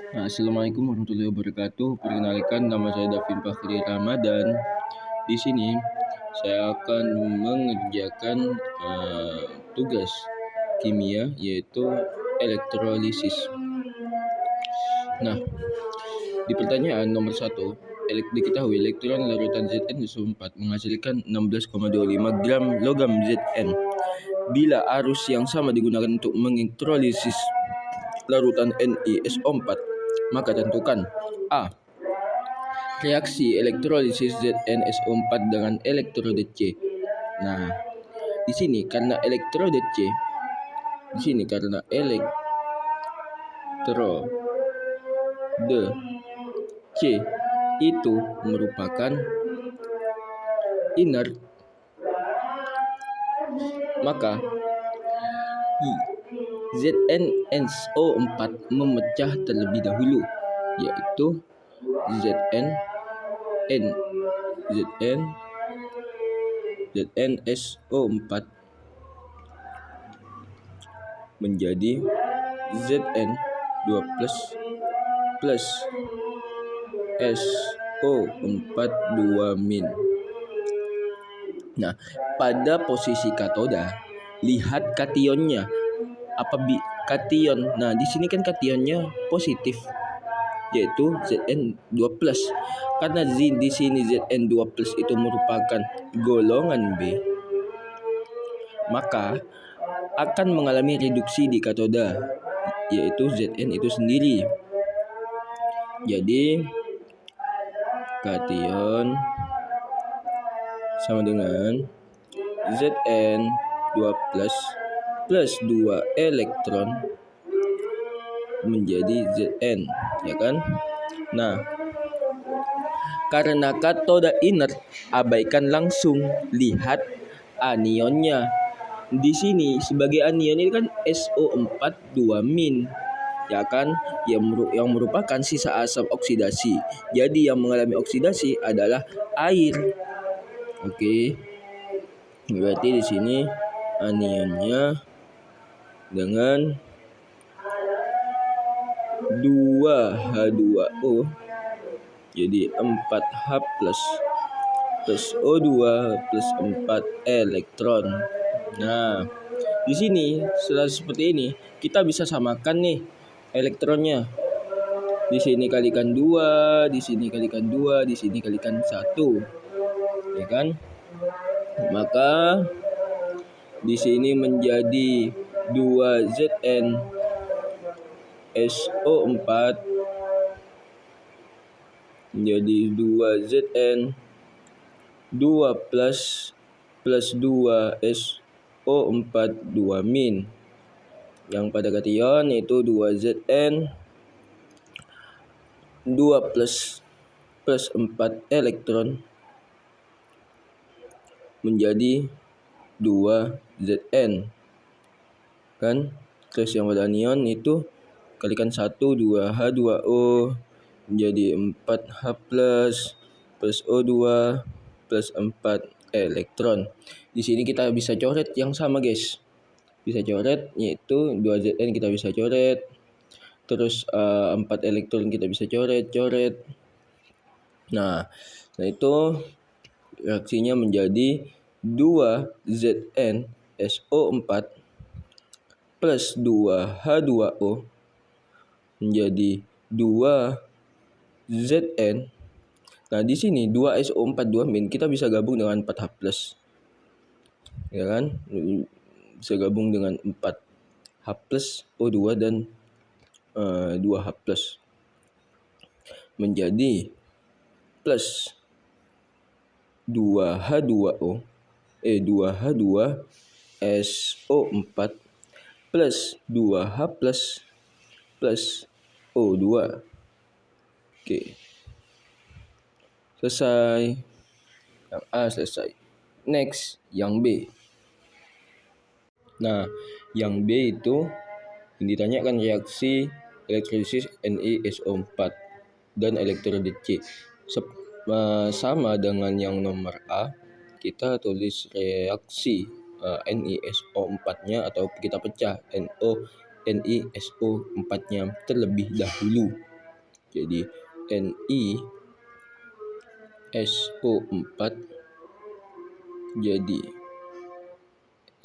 Assalamualaikum warahmatullahi wabarakatuh. Perkenalkan, nama saya Davin Fakhri Ramadan. Di sini saya akan mengerjakan tugas kimia, yaitu elektrolisis. Nah, di pertanyaan nomor 1, diketahui elektron larutan Zn-4 menghasilkan 16,25 gram logam Zn. Bila arus yang sama digunakan untuk mengelektrolisis larutan NiSO4, maka tentukan A. Reaksi elektrolisis ZnSO4 dengan elektroda C. Nah, di sini karena elektroda C, itu merupakan inert, maka ZnSO4 memecah terlebih dahulu, yaitu ZnSO4 menjadi Zn2 plus SO4 2-. Nah, pada posisi katoda, lihat kationnya. Kation. Nah, di sini kan kationnya positif, yaitu Zn2+. Karena di sini Zn2+ itu merupakan golongan B, maka akan mengalami reduksi di katoda, yaitu Zn itu sendiri. Jadi kation sama dengan Zn2+ plus 2 elektron menjadi Zn, ya kan? Nah, karena katoda inert, abaikan langsung, lihat anionnya. Di sini sebagai anion ini kan SO4 2-, ya kan, yang merupakan sisa asam oksidasi. Jadi yang mengalami oksidasi adalah air. Oke. Berarti di sini anionnya dengan 2H2O jadi 4H plus O2 plus 4 elektron. Nah, di sini setelah seperti ini kita bisa samakan nih elektronnya. Di sini kalikan 2, di sini kalikan 2, di sini kalikan 1. Ya kan? Maka di sini menjadi 2ZnSO4 menjadi 2Zn 2 plus 2 SO4 2-. Yang pada kation itu 2Zn 2 plus 4 elektron menjadi 2Zn, kan? Terus yang pada anion itu kalikan 1, 2H2O menjadi 4H plus O2 plus 4 elektron. Di sini kita bisa coret yang sama, guys. Bisa coret, yaitu 2Zn kita bisa coret. Terus 4 elektron kita bisa coret. Nah, itu reaksinya menjadi 2ZnSO4 plus 2H2O menjadi 2Zn. Nah, di sini 2SO4 2- kita bisa gabung dengan 4H+. Ya kan? Bisa gabung dengan 4H+ O2 dan 2H+ menjadi plus 2H2O 2H2SO4 plus 2H plus O2. Oke. Selesai. Yang A selesai. Next, yang B. Nah, yang B itu yang ditanyakan reaksi elektrolisis NiSO4 dan elektroda C. Sama dengan yang nomor A, kita tulis reaksi NiSO4-nya atau kita pecah NiSO4-nya terlebih dahulu. Jadi Ni SO4 jadi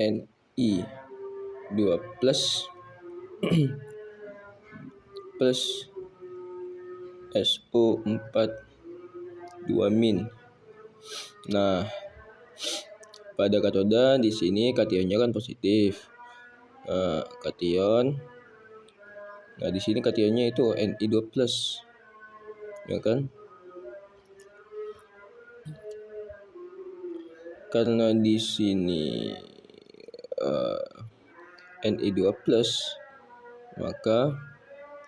Ni 2 plus plus SO4 2 min. Nah, pada katoda di sini kationnya kan positif. Kation. Nah, di sini kationnya itu Ni2 plus. Ya kan? Karena di sini Ni2 plus, maka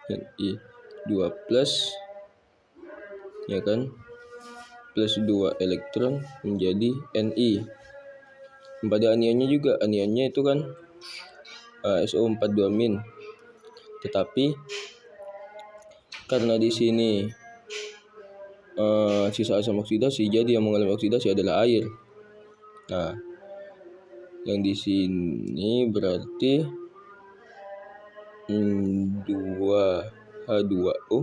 Ni2 plus, ya kan, plus 2 elektron menjadi Ni. Pada anionnya juga, anionnya itu kan SO4 2 min. Tetapi karena di sini sisa asam oksidasi, jadi yang mengalami oksidasi adalah air. Nah, yang di sini berarti 2H2O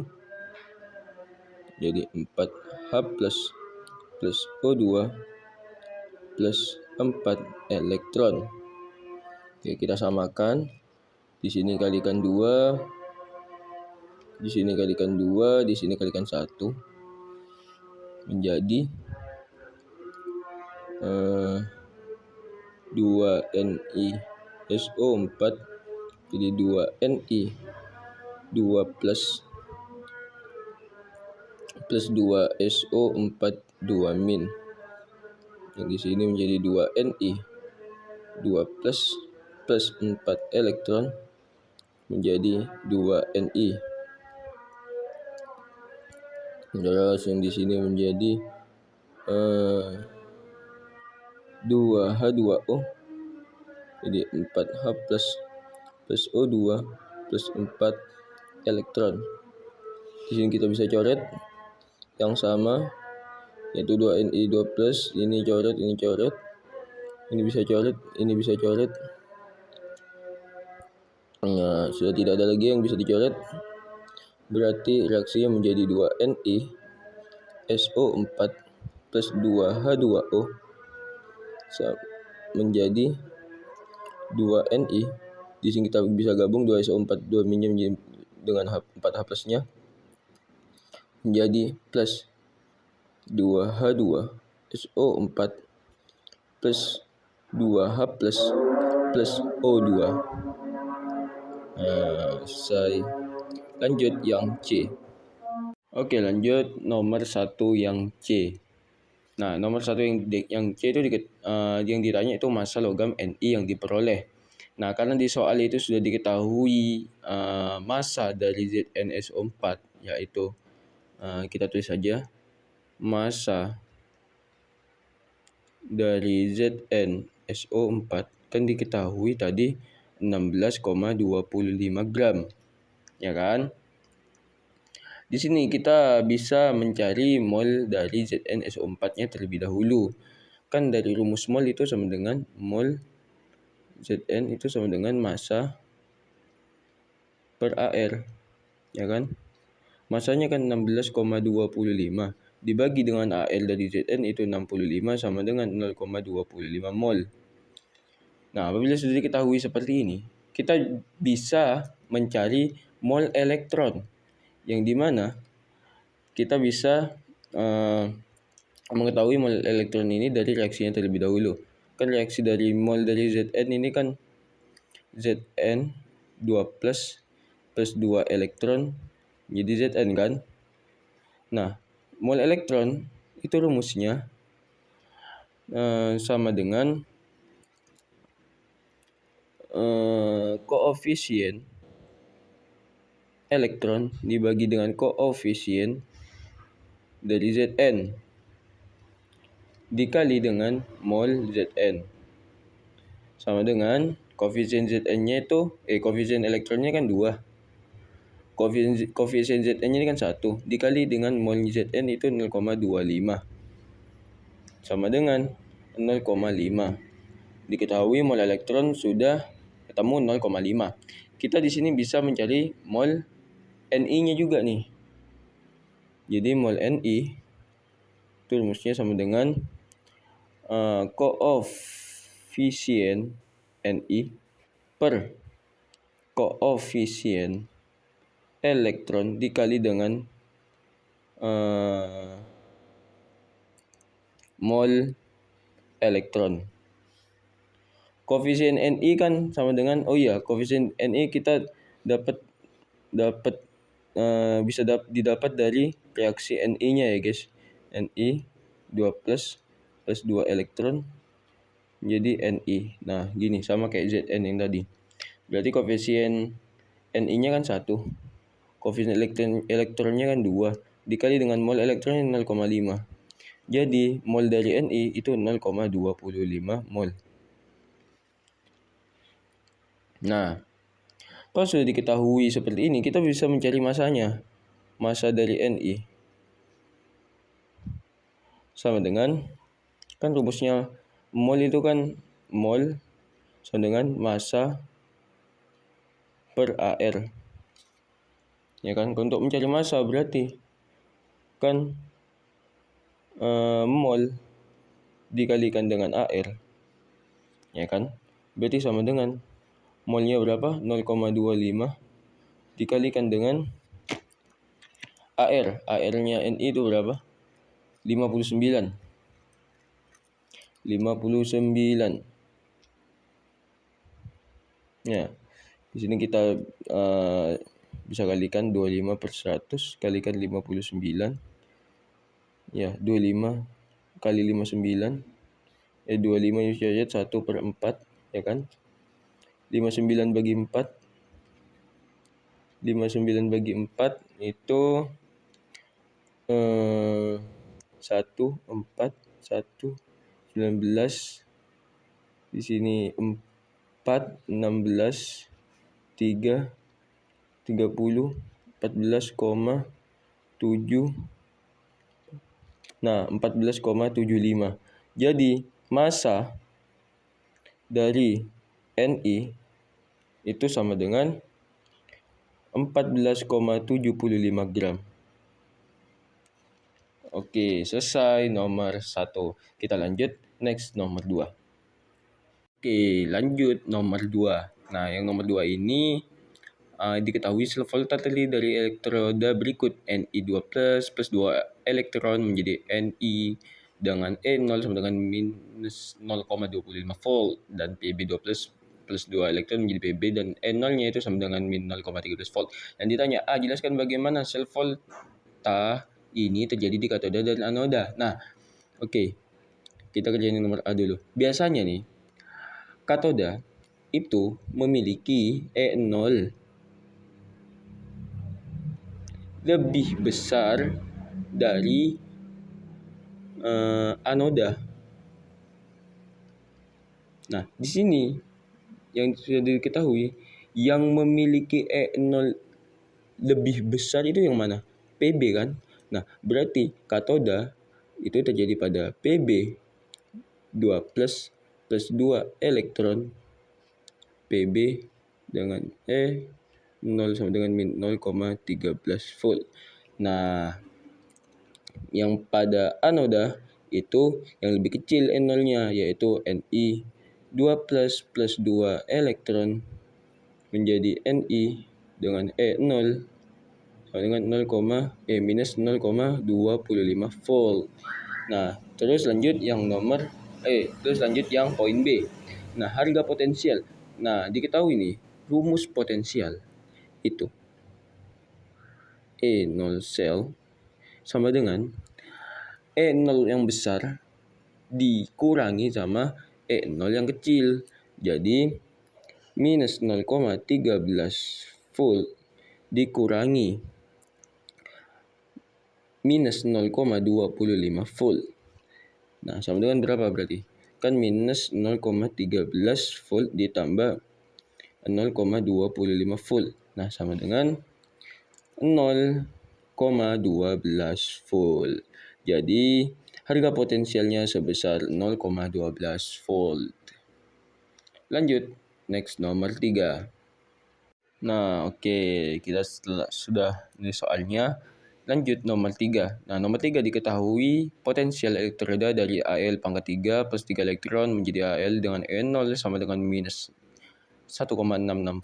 jadi 4H plus O2 plus 4 elektron. Oke, kita samakan. Di sini kalikan 2, di sini kalikan 2, di sini kalikan 1 menjadi 2 NiSO4 jadi 2 Ni 2 plus 2 SO4 2 min. Yang di sini menjadi 2 Ni 2 plus 4 elektron menjadi 2 Ni. Terus yang di sini menjadi 2H2O jadi 4H plus O2 plus 4 elektron. Di sini kita bisa coret yang sama, yaitu 2 Ni2 plus. Ini coret, ini coret, ini bisa coret, ini bisa coret. Nah, sudah tidak ada lagi yang bisa dicoret. Berarti reaksinya menjadi 2 Ni SO4 plus 2H2O menjadi 2 Ni. Di sini kita bisa gabung 2 SO4 2 min dengan 4H plusnya menjadi plus 2H2 SO4 plus 2H plus O2. Selesai. Lanjut yang C. Oke, lanjut nomor 1 yang C. Nah, nomor 1 yang C itu yang ditanya itu massa logam Ni yang diperoleh. Nah, karena di soal itu sudah diketahui massa dari ZnSO4, yaitu kita tulis saja massa dari ZnSO4 kan diketahui tadi 16,25 gram, ya kan? Di sini kita bisa mencari mol dari ZnSO4-nya terlebih dahulu. Kan dari rumus mol itu sama dengan mol Zn itu sama dengan massa per AR, ya kan? Masanya kan 16,25 dibagi dengan AR dari Zn itu 65 sama dengan 0,25 mol. Nah, apabila sudah diketahui seperti ini, kita bisa mencari mol elektron, yang dimana kita bisa mengetahui mol elektron ini dari reaksinya terlebih dahulu. Kan reaksi dari mol dari Zn ini kan Zn 2 plus 2 elektron jadi Zn kan. Nah, mol elektron itu rumusnya sama dengan koefisien elektron dibagi dengan koefisien dari Zn dikali dengan mol Zn sama dengan koefisien Zn-nya itu koefisien elektronnya kan 2. Koefisien Zn-nya ini kan 1 dikali dengan mol Zn itu 0,25 sama dengan 0,5. Diketahui mol elektron sudah ketemu 0,5. Kita di sini bisa mencari mol Ni-nya juga nih. Jadi mol Ni itu rumusnya sama dengan koefisien Ni per koefisien elektron dikali dengan mol elektron. Koefisien Ni kan sama dengan koefisien Ni kita dapat didapat dari reaksi Ni-nya ya guys. Ni 2 plus 2 elektron menjadi Ni. Nah, gini sama kayak Zn yang tadi. Berarti koefisien Ni-nya kan 1. Koefisien elektronnya kan 2 dikali dengan mol elektronnya 0,5. Jadi mol dari Ni itu 0,25 mol. Nah, kalau sudah diketahui seperti ini, kita bisa mencari masanya. Masa dari Ni sama dengan, kan rumusnya mol itu kan mol sama dengan massa per AR. Ya kan, untuk mencari massa berarti kan mol dikalikan dengan AR. Ya kan? Berarti sama dengan molnya berapa? 0,25 dikalikan dengan AR. AR-nya Ni itu berapa? 59. Ya. Di sini kita bisa kalikan 25 per 100 kalikan 59. Ya, 25 kali 59. 25 ini 1 per 4. Ya kan? 59 bagi 4. 59 bagi 4 itu 1, 4, 1, 19. Di sini 4, 16, 3, 30, 14,7. Nah, 14,75. Jadi, massa dari Ni itu sama dengan 14,75 gram. Oke, selesai nomor 1. Kita lanjut next nomor 2. Oke, lanjut nomor 2. Nah, yang nomor 2 ini diketahui sel volta terdiri dari elektroda berikut. Ni2 plus 2 elektron menjadi Ni dengan E0 sama dengan minus 0,25 volt. Dan Pb2 plus 2 elektron menjadi Pb dan E0-nya itu sama dengan min 0,13 volt. Dan ditanya, jelaskan bagaimana sel volta ini terjadi di katoda dan anoda. Nah, oke. Kita kerjain nomor A dulu. Biasanya nih, katoda itu memiliki E0 lebih besar dari anoda. Nah, di sini yang sudah diketahui, yang memiliki E0 lebih besar itu yang mana? Pb kan? Nah, berarti katoda itu terjadi pada Pb 2 plus 2 elektron Pb dengan E0 sama dengan min 0,13 volt. Nah, yang pada anoda itu yang lebih kecil E0-nya yaitu Ni 2 plus 2 elektron menjadi Ni dengan E0 sama dengan minus 0,25 volt. Nah, terus lanjut yang poin B. Nah, harga potensial. Nah, diketahui nih, rumus potensial itu E0 sel sama dengan E0 yang besar dikurangi sama E0 yang kecil. Jadi, minus 0,13 volt dikurangi minus 0,25 volt. Nah, sama dengan berapa berarti? Kan minus 0,13 volt ditambah 0,25 volt. Nah, sama dengan 0,12 volt. Jadi, harga potensialnya sebesar 0,12 volt. Lanjut, next nomor 3. Nah, oke, kita sudah ini soalnya. Lanjut nomor 3. Nah, nomor 3 diketahui potensial elektroda dari Al pangkat 3 plus 3 elektron menjadi Al dengan E0 sama dengan minus 1,66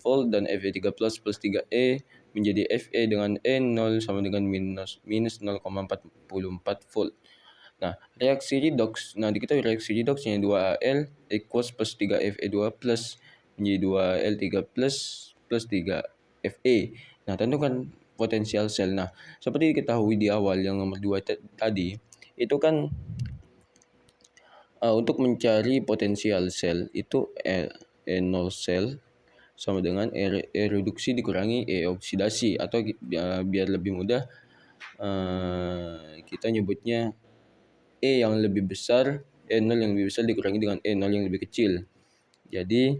volt dan Fe3 plus 3E menjadi Fe dengan E0 sama dengan minus 0,44 volt. Nah, reaksi redox. Nah, diketahui reaksi redoxnya 2Al equals plus 3 Fe2 plus menjadi 2Al3 plus 3 Fe. Nah, tentukan potensial sel. Nah, seperti diketahui di awal yang nomor 2 tadi, itu kan untuk mencari potensial sel itu E0 sel sama dengan E reduksi dikurangi E oksidasi, atau biar lebih mudah kita nyebutnya E yang lebih besar, E0 yang lebih besar dikurangi dengan E0 yang lebih kecil. Jadi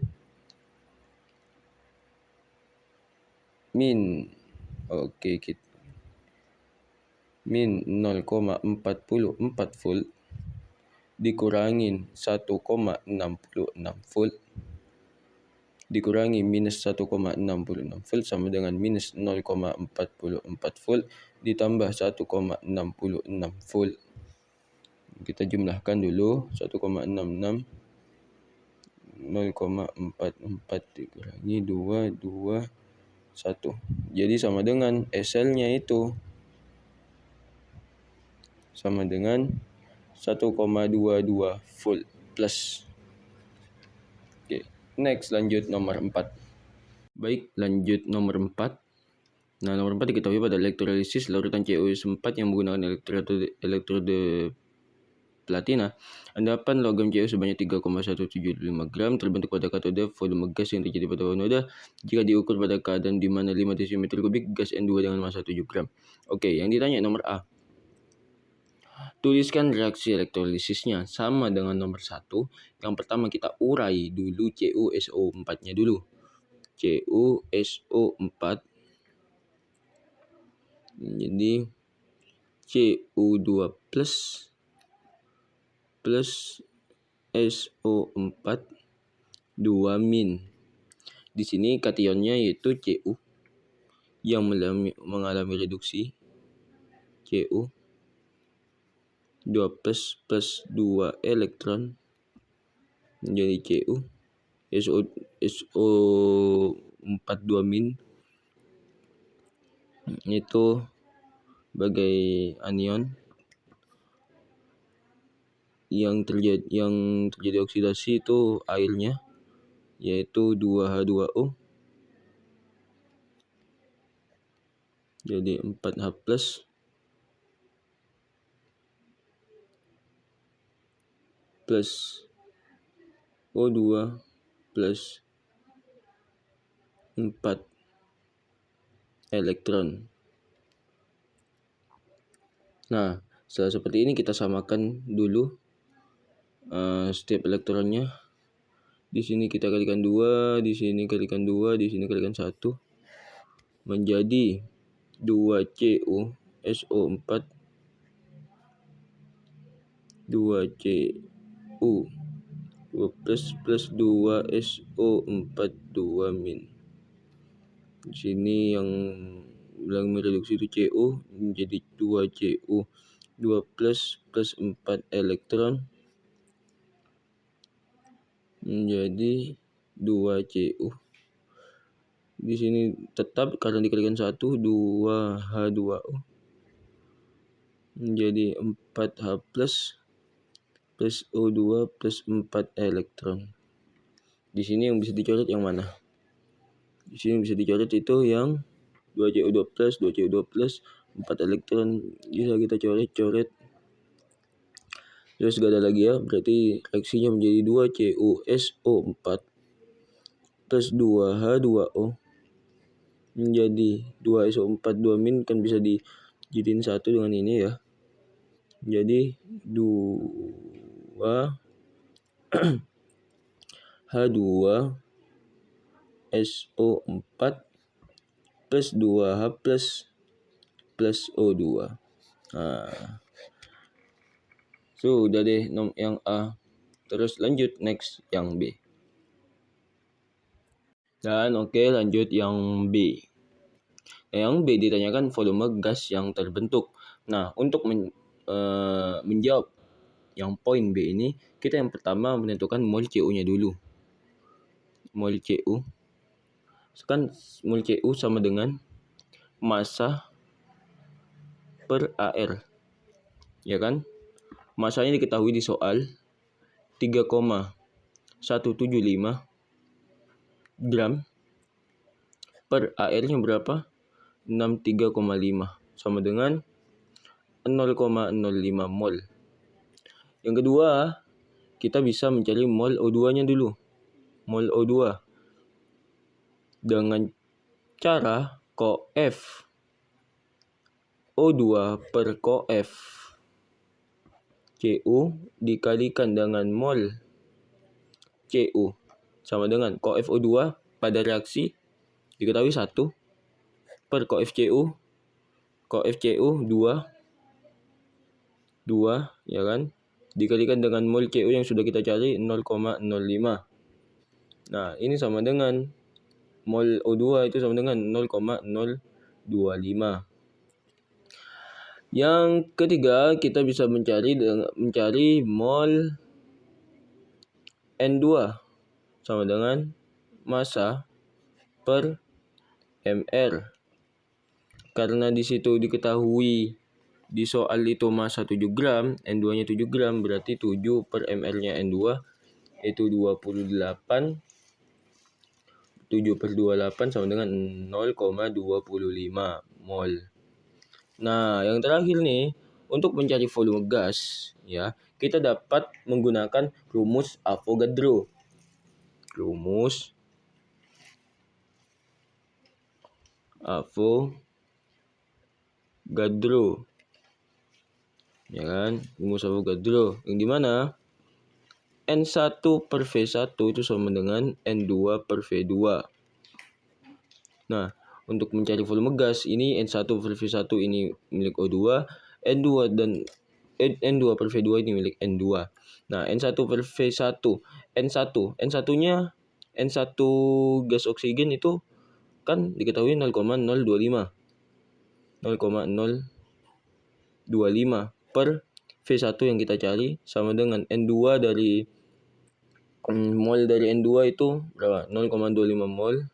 min 0,44 volt dikurangin 1,66 volt dikurangi minus 1,66 volt sama dengan minus 0,44 volt ditambah 1,66 volt. Kita jumlahkan dulu 1,66 0,44 dikurangi 2, 1. Jadi sama dengan SL-nya itu sama dengan 1,22 volt plus. Oke, next lanjut nomor 4. Baik, lanjut nomor 4. Nah, nomor 4 diketahui pada elektrolisis larutan CuS4 yang menggunakan elektrode platina, endapan logam Cu sebanyak 3,175 gram terbentuk pada katode volume gas yang terjadi pada anoda jika diukur pada keadaan di mana 5 desimeter kubik gas N2 dengan massa 7 gram. Oke, yang ditanya nomor A. Tuliskan reaksi elektrolisisnya sama dengan nomor 1. Yang pertama kita urai dulu CuSO4-nya dulu. CuSO4 jadi Cu2 plus SO4 2 min. Di sini kationnya yaitu Cu yang mengalami reduksi Cu 2 plus 2 elektron menjadi Cu SO4 2 min itu sebagai anion yang terjadi oksidasi itu airnya yaitu 2H2O jadi 4H plus O2 plus 4 elektron. Nah, setelah seperti ini kita samakan dulu setiap elektronnya. Di sini kita kalikan 2, di sini kalikan 2, di sini kalikan 1 menjadi 2Cu SO4 2Cu 2 plus 2 SO4 2 min. Di sini yang mereduksi itu Cu menjadi 2Cu 2 plus 4 elektron menjadi 2Cu. Di sini tetap karena dikalikan 1 2H2O menjadi 4H plus O2 plus 4 elektron. Di sini yang bisa dicoret yang mana? Di sini bisa dicoret itu yang 2Cu2 plus 4 elektron bisa kita coret. Terus gak ada lagi ya, berarti reaksinya menjadi 2CuSO4 plus 2H2O menjadi 2SO4 2 min, kan bisa dijadiin satu dengan ini ya. Jadi 2H2SO4 plus 2H plus O2. Nah, so udah deh yang A. Terus lanjut next yang B. Dan oke, lanjut yang B. Yang B ditanyakan volume gas yang terbentuk. Nah, untuk menjawab yang poin B ini, kita yang pertama menentukan mol Cu-nya dulu. Mol Cu. Kan mol Cu sama dengan massa per AR. Ya kan? Masanya diketahui di soal 3,175 gram per AR-nya berapa? 63,5 sama dengan 0,05 mol. Yang kedua, kita bisa mencari mol O2-nya dulu. Mol O2 dengan cara koef O2 per koef Cu dikalikan dengan mol Cu sama dengan koef O2 pada reaksi diketahui 1 per koef Cu 2 ya kan, dikalikan dengan mol Cu yang sudah kita cari 0,05. Nah, ini sama dengan mol O2 itu sama dengan 0,025. Yang ketiga, kita bisa mencari mol N2 sama dengan massa per mR. Karena di situ diketahui di soal itu massa 7 gram, N2-nya 7 gram, berarti 7 per mR-nya N2 itu 28. 7 per 28 sama dengan 0,25 mol. Nah, yang terakhir nih, untuk mencari volume gas, ya, kita dapat menggunakan rumus Avogadro. Rumus Avogadro. Ya kan? Rumus Avogadro. Yang di mana N1 per V1 itu sama dengan N2 per V2. Nah, untuk mencari volume gas, ini N1 per V1 ini milik O2, N2 per V2 ini milik N2. Nah, N1 per V1, N1-nya N1 gas oksigen itu kan diketahui 0,025 per V1 yang kita cari sama dengan N2 dari mol dari N2 itu berapa? 0,25 mol.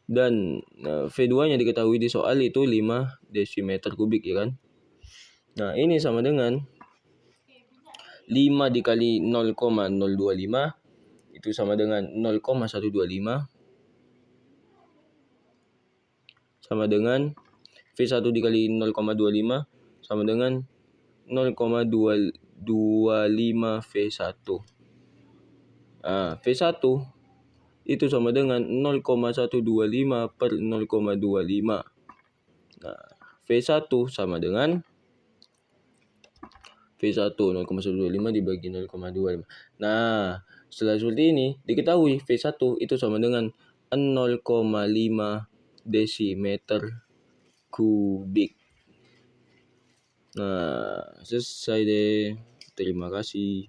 Dan V2-nya diketahui di soal itu 5 desimeter kubik, ya kan? Nah, ini sama dengan 5 dikali 0,025 itu sama dengan 0,125 sama dengan V1 dikali 0,25 sama dengan 0,225 V1. V1 itu sama dengan 0,125 per 0,25. Nah, V1 sama dengan V1 0,125 dibagi 0,25. Nah, setelah seperti ini diketahui V1 itu sama dengan 0,5 desimeter kubik. Nah, selesai deh. Terima kasih.